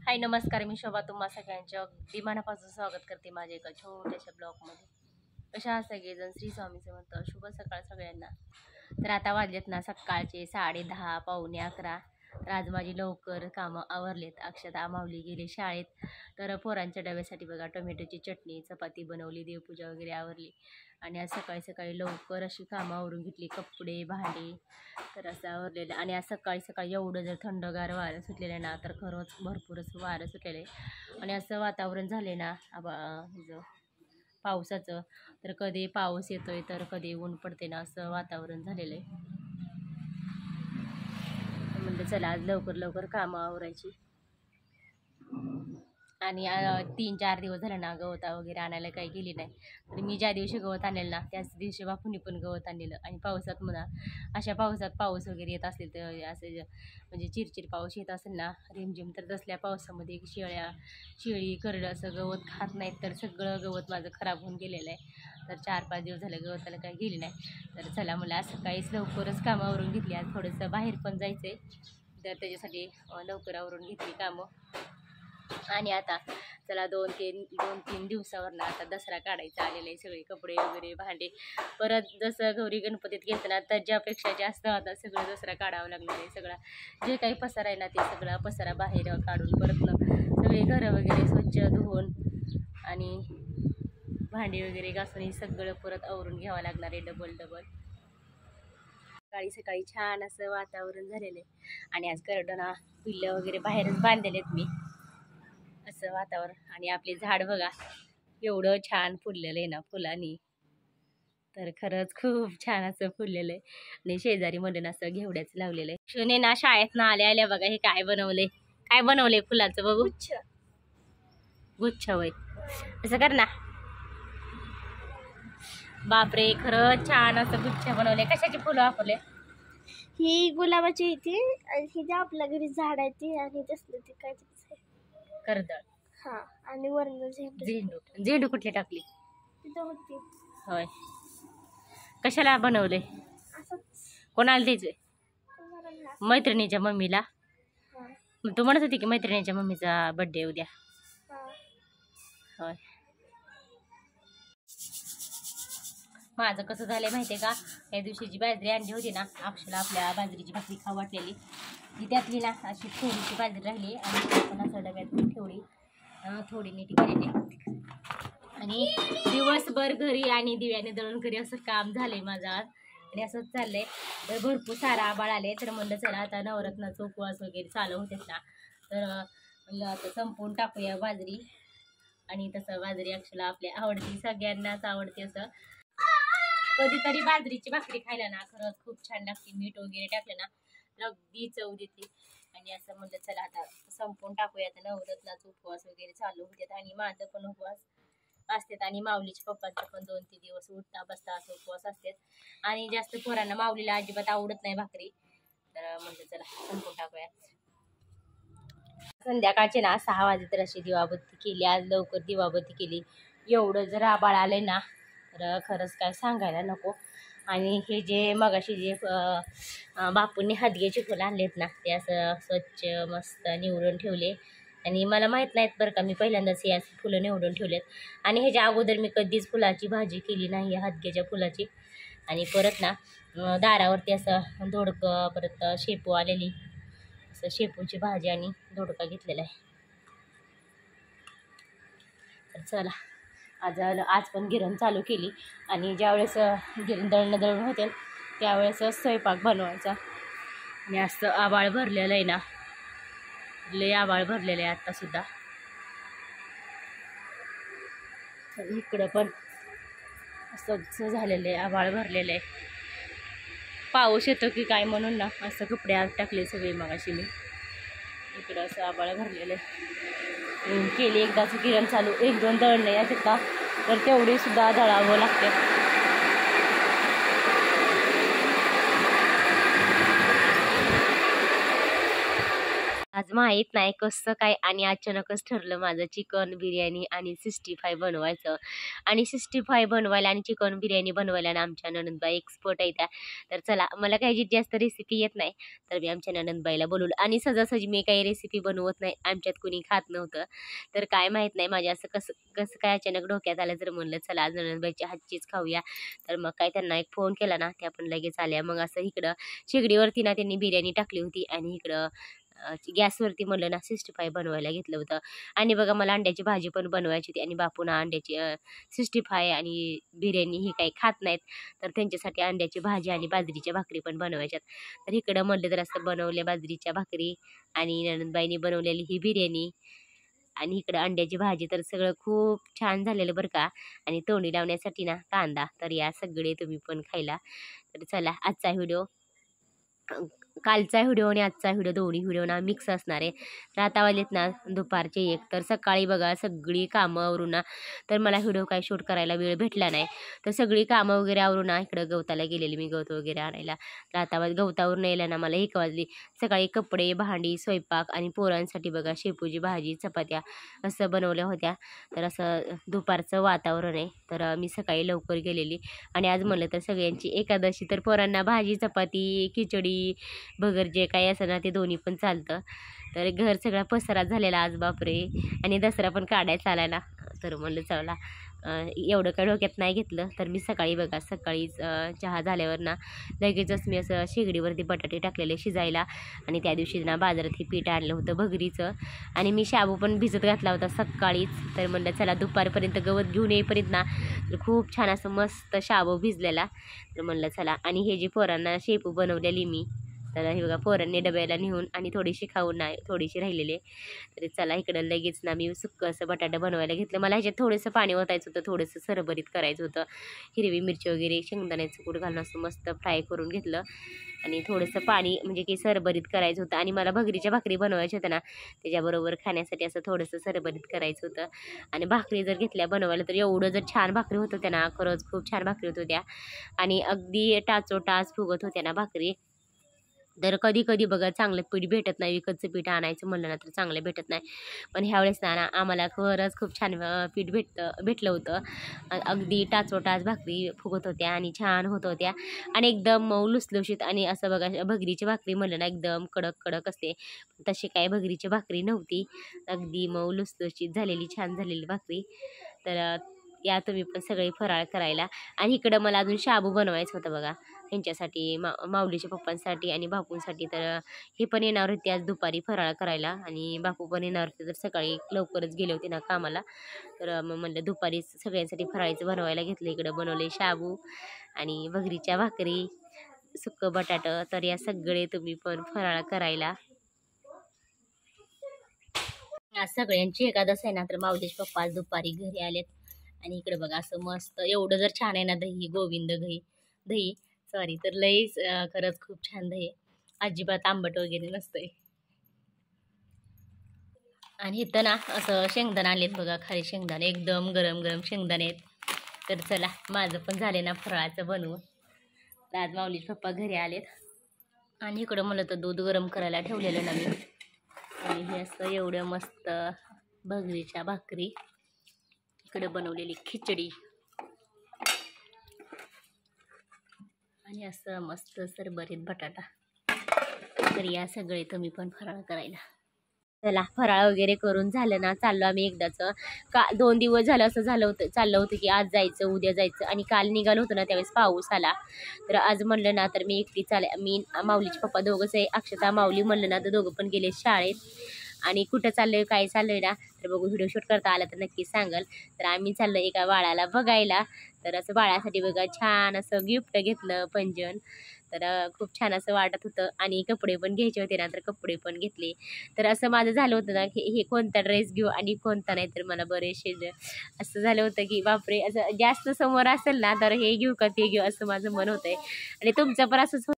हाय नमस्कार, मी शोभा तुम्हा सगळ्यांच्या अगदी मनापासून स्वागत करते माझ्या एका छोट्याशा ब्लॉगमध्ये. कशा आहात सगळेजण? श्री स्वामी समर्थ. शुभ सकाळ सगळ्यांना. तर आता वाजलेत ना सकाळचे 10:30 पावणे 11. तर आज माझी लवकर कामं आवरलेत. अक्षता माऊली गेले शाळेत, तर पोरांच्या डब्यासाठी बघा टोमॅटोची चटणी चपाती बनवली, देवपूजा वगैरे आवरली. आणि आज सकाळी सकाळी लवकर अशी कामं आवरून घेतली, कपडे भांडी तर असं आवरलेलं. आणि आज सकाळी सकाळी एवढं जर थंडगार वारं सुटलेलं आहे ना, तर खरंच भरपूर असं वारं सुटलेलं आहे. आणि असं वातावरण झाले ना हिचं पावसाचं, तर कधी पाऊस येतोय तर कधी ऊन पडते ना, असं वातावरण झालेलं आहे. म्हणजे चला आज लवकर लवकर कामं आवरायची. आणि 3-4 दिवस झाले ना गवता वगैरे आणायला काही गेली नाही. तर मी ज्या दिवशी गवत आणलेलं ना त्याच दिवशी बापूंनी पण गवत आणलेलं. आणि पावसात म्हणा, अशा पावसात पाऊस वगैरे येत असेल तर असं म्हणजे चिरचिर पाऊस येत असेल ना रिमझिम, तर तसल्या पावसामध्ये शेळी करडं असं गवत खात नाहीत, तर सगळं गवत माझं खराब होऊन गेलेलं आहे. तर 4-5 दिवस झालं गवताला काही गेली नाही. तर चला मला आज सकाळीच लवकरच कामं आवरून घेतली. आज थोडंसं बाहेर पण जायचं आहे, तर त्याच्यासाठी लवकर आवरून घेतली कामं. आणि आता चला 2-3 दिवसावर ना आता दसरा काढायचा आलेला आहे. सगळे कपडे वगैरे भांडे परत जसं गौरी गणपतीत घेतं ना त्याच्यापेक्षा जास्त आता सगळं दसरा काढावं लागणार आहे. सगळा जे काही पसारा आहे ना ते सगळा पसारा बाहेर काढून परत सगळे घरं वगैरे स्वच्छ धुवून आणि भांडी वगैरे घासून हे सगळं परत आवरून घ्यावं लागणार आहे डबल. सकाळी सकाळी छान असं वातावरण झालेलं आहे. आणि आज करडना पिल्लं वगैरे बाहेरच बांधलेले आहेत मी, असं वातावरण. आणि आपले झाड बघा एवढं छान फुललेलं आहे ना फुलांनी, तर खरंच खूप छान असं फुललेलं आहे. आणि शेजारी म्हणून असं घेवड्याचं लावलेलं आहे. शूने ना शाळेत ना आल्या बघा हे काय बनवलंय फुलाचं बघू. गुच्छ वय असं कर ना. बापरे, खरंच छान असं गुच्छ बनवले. कशाची फुलं वापरले? ही गुलाबाची होती आणि ही जे आपल्या घरी झाड आहे ती, आणि तसलं ती काय कर्दळ. हा, आणि वरण झेंडू कुठली टाकली? तिथं होती. होय, कशाला बनवले? असंच कोणाला द्यायचंय? मैत्रिणीच्या मम्मीला. तू म्हणत होती की मैत्रिणीच्या मम्मीचा बर्थडे उद्या. होय, माझं कसं झालंय माहितीये का, त्या दिवशी जी बाजरी आणली होती ना अक्षला आपल्या बाजरीची भाकरी खाऊ वाटलेली, ती त्यातली ना अशी थोडीशी बाजरी राहिली आणि आपण असं डब्यात थोडी नीट केलेली. आणि दिवसभर घरी आणि दिव्याने दळून घरी असं काम झालंय माझं आज. आणि असंच चाललंय. तर भरपूर सारा आबाळ आले, तर म्हणलं चला आता नवरत्नाचा उपवास वगैरे चालू होतेच ना, तर म्हणलं आता संपवून टाकूया बाजरी. आणि तसं बाजरी अक्षला आपल्या आवडती, सगळ्यांनाच आवडते. असं कधीतरी बाजरीची भाकरी खायला ना खरंच खूप छान लागते. मीठ वगैरे टाकलं ना अगदी चव देते. आणि असं म्हणलं चला आता संपवून टाकूया. आता नवरत्नाचा उपवास वगैरे चालू होतात आणि माझं पण उपवास असतात आणि माऊलीच्या पप्पांचं पण 2-3 दिवस उठता बसता असं उपवास असतात. आणि जास्त पोरांना माऊलीला अजिबात आवडत नाही भाकरी, तर म्हणलं चला संपवून टाकूया. संध्याकाळचे ना 6 वाजे तर अशी दिवाबत्ती केली. आज लवकर दिवाबत्ती केली. एवढं जर आबाळ आलंय ना तर खरंच काय सांगायला नको. आणि हे जे मगाशी जे बापूंनी हादग्याची फुलं आणलेत ना ते असं स्वच्छ मस्त निवडून ठेवले. आणि मला माहीत नाहीत बरं का, मी पहिल्यांदाच हे अशी फुलं निवडून ठेवलेत. आणि ह्याच्या अगोदर मी कधीच फुलाची भाजी केली नाही हादग्याच्या फुलाची. आणि परत ना दारावरती असं दोडकं परत शेपू आलेली, असं शेपूची भाजी आणि दोडका घेतलेला आहे. तर चला आज पण गिरण चालू केली. आणि ज्यावेळेस दळणं होते त्यावेळेस स्वयंपाक बनवायचा. आणि असं आबाळ भरलेलं आहे ना, लय आबाळ भरलेलं आहे आत्तासुद्धा. इकडं पण असंच झालेलं आहे, आबाळ भरलेलं आहे. पाऊस येतो की काय म्हणून ना असं कपडे आज टाकले सगळे मगाशी मी. इकडं असं आबाळ भरलेलं आहे. केली एकदाच गिरण चालू, 1-2 दळणे याच्यात ना, तर तेवढी सुद्धा दळावं लागते. आज आज माहीत नाही कसं काय आणि अचानकच ठरलं माझं चिकन बिर्याणी आणि 65 बनवायचं. आणि 65 बनवायला आणि चिकन बिर्याणी बनवायला ना आमच्या नणंदबाई एक्सपर्ट आहेत त्या. तर चला, मला काही जास्त रेसिपी येत नाही, तर मी आमच्या नणंदबाईला बोलवलं. आणि सहजासहजी मी काही रेसिपी बनवत नाही, आमच्यात कुणी खात नव्हतं. तर काय माहीत नाही माझ्या असं कसं कसं काय अचानक डोक्यात आलं, तर म्हणलं चला आज नणंदबाईच्या हातचीच खाऊया. तर मग काय त्यांना एक फोन केला ना, त्या पण लगेच आल्या. मग असं इकडं शेगडीवरती ना त्यांनी बिर्याणी टाकली होती आणि इकडं गॅसवरती म्हणलं ना 65 बनवायला घेतलं होतं. आणि बघा मला अंड्याची भाजी पण बनवायची होती आणि बापूना अंड्याची 65 आणि बिर्याणी ही काही खात नाहीत, तर त्यांच्यासाठी अंड्याची भाजी आणि बाजरीच्या भाकरी पण बनवायच्यात. तर इकडं म्हणलं तर असं बनवल्या बाजरीच्या भाकरी आणि नणंदबाईंनी बनवलेली ही बिर्याणी आणि इकडं अंड्याची भाजी. तर सगळं खूप छान झालेलं बरं का. आणि तोंडी लावण्यासाठी ना कांदा. तर या सगळे तुम्ही पण खायला. तर चला, आजचा व्हिडिओ कालचा व्हिडिओ आणि आजचा व्हिडिओ दोन्ही व्हिडिओ ना मिक्स असणार आहे. तर आता वाजलेत ना दुपारचे 1. तर सकाळी बघा सगळी कामं आवरून ना, तर मला व्हिडिओ काय शूट करायला वेळ भेटला नाही. तर सगळी कामं वगैरे आवरून ना इकडं गवताला गेलेली मी, गवत वगैरे आणायला. तर आता गवतावरून यायला ना मला 1 वाजली. सकाळी कपडे, भांडी, स्वयंपाक आणि पोरांसाठी बघा शेपूची भाजी, चपात्या असं बनवल्या होत्या. तर असं दुपारचं वातावरण आहे. तर मी सकाळी लवकर गेलेली. आणि आज म्हणलं तर सगळ्यांची एकादशी, तर पोरांना भाजी, चपाती, खिचडी, भगर जे काही असं ना ते दोन्ही पण चालतं. तर घर सगळा पसारा झालेला आज बापरे. आणि दसरा पण काढायचा आला ना, तर म्हणलं चला एवढं काय डोक्यात नाही घेतलं. तर मी सकाळी बघा सकाळीच चहा झाल्यावर ना लगेचच मी असं शेगडीवरती बटाटे टाकलेले शिजायला. आणि त्या दिवशी ना बाजारात हे पीठ आणलं होतं भगरीचं आणि मी शाबू पण भिजत घातला होता सकाळीच. तर म्हणलं चला दुपारपर्यंत गवत घेऊन येईपर्यंत ना तर खूप छान असं मस्त शाबू भिजलेला. तर म्हणलं चला. आणि हे जे पोरांना शेपू बनवलेली मी, तर हे बघा पोरांनी डब्याला नेऊन आणि थोडीशी खाऊन नाही थोडीशी राहिलेली. तरी चला इकडं लगेच ना मी सुक्कं असं बटाटा बनवायला घेतलं. मला ह्याच्यात थोडंसं पाणी ओतायचं होतं, थोडंसं सरभरीत करायचं होतं. हिरवी मिरची वगैरे शेंगदाण्याचं कूट घालून असं मस्त फ्राय करून घेतलं. आणि थोडंसं पाणी म्हणजे की सरभरीत करायचं होतं. आणि मला भगरीच्या भाकरी बनवायच्या होत्या ना, त्याच्याबरोबर खाण्यासाठी असं थोडंसं सरभरीत करायचं होतं. आणि भाकरी जर घेतल्या बनवायला तर एवढं जर छान भाकरी होत होत्या ना, खरंच खूप छान भाकरी होत होत्या. आणि अगदी टाचोटाच फुगत होत्या ना भाकरी. तर कधी कधी बघा चांगलं पीठ भेटत नाही, विकतचं पीठ आणायचं म्हणलं ना तर चांगलं भेटत नाही. पण ह्यावेळेस ना आम्हाला खरंच खूप छान पीठ भेटलं होतं. अगदी टाचोटाच भाकरी फुगत होत्या आणि छान होत होत्या. आणि एकदम मऊ लुसलुशीत. आणि असं बघा भगरीची भाकरी म्हणलं ना एकदम कडक कडक असते, तशी काय भगरीची भाकरी नव्हती. अगदी मऊ लुसलुशीत झालेली छान झालेली भाकरी. तर या तुम्ही पण सगळे फराळ करायला. आणि इकडं मला अजून शाबू बनवायचं होतं बघा ह्यांच्यासाठी, माऊलीच्या पप्पांसाठी आणि बापूंसाठी. तर हे पण येणार होते आज दुपारी फराळ करायला आणि बापू पण येणार होते. तर सकाळी लवकरच गेले होते ना कामाला. तर मग म्हणलं दुपारी सगळ्यांसाठी फराळाचं बनवायला घेतलं. इकडं बनवले शाबू आणि भगरीच्या भाकरी, सुक्कं बटाटं. तर या सगळे तुम्ही पण फराळ करायला. आज सगळ्यांची एकादश आहे ना, तर माऊलीचे पप्पा आज दुपारी घरी आलेत. आणि इकडे बघा असं मस्त एवढं जर छान आहे ना दही, गोविंद दही सॉरी, तर लईच खरंच खूप छान दही, अजिबात आंबट वगैरे नसतंय. आणि इथं ना असं शेंगदाणे आलेत बघा, खाली शेंगदाणे एकदम गरम गरम शेंगदाणे आहेत. तर चला माझं पण झाले ना फराळाचं बनवून. तर आज माऊलीचे पप्पा घरी आलेत. आणि इकडं मला तर दूध गरम करायला ठेवलेलं ना मी. आणि हे असं एवढं मस्त भगरीच्या भाकरी, इकडे बनवलेली खिचडी आणि असं मस्त सरभरीत बटाटा. तर या सगळे तुम्ही पण फराळ करायला. चला फराळ वगैरे करून झालं ना, चाललो आम्ही एकदाच. 2 दिवस झालं असं चाललं होतं की आज जायचं उद्या जायचं. आणि काल निघालो होतो ना त्यावेळेस पाऊस आला. तर आज म्हणलं ना तर मी एकटी मी माऊलीचे पप्पा दोघंच आहे. अक्षता माऊली म्हणलं ना तर दोघं पण गेले शाळेत. आणि कुठं चाललंय काय चाललंय ना तर बघू, व्हिडिओ शूट करता आला तर नक्की सांगाल. तर आम्ही चाललो एका बाळाला बघायला. तर असं बाळासाठी बघा छान असं गिफ्ट घेतलं पैंजण. तर खूप छान असं वाटत होतं. आणि कपडे पण घ्यायचे होते ना, तर कपडे पण घेतले. तर असं माझं झालं होतं ना की हे कोणता ड्रेस घेऊ आणि कोणता नाही. तर मला बरेचसे असं झालं होतं की बापरे, असं जास्त समोर असेल ना तर हे घेऊ का ते घेऊ असं माझं मन होतंय. आणि तुमचं पण असंच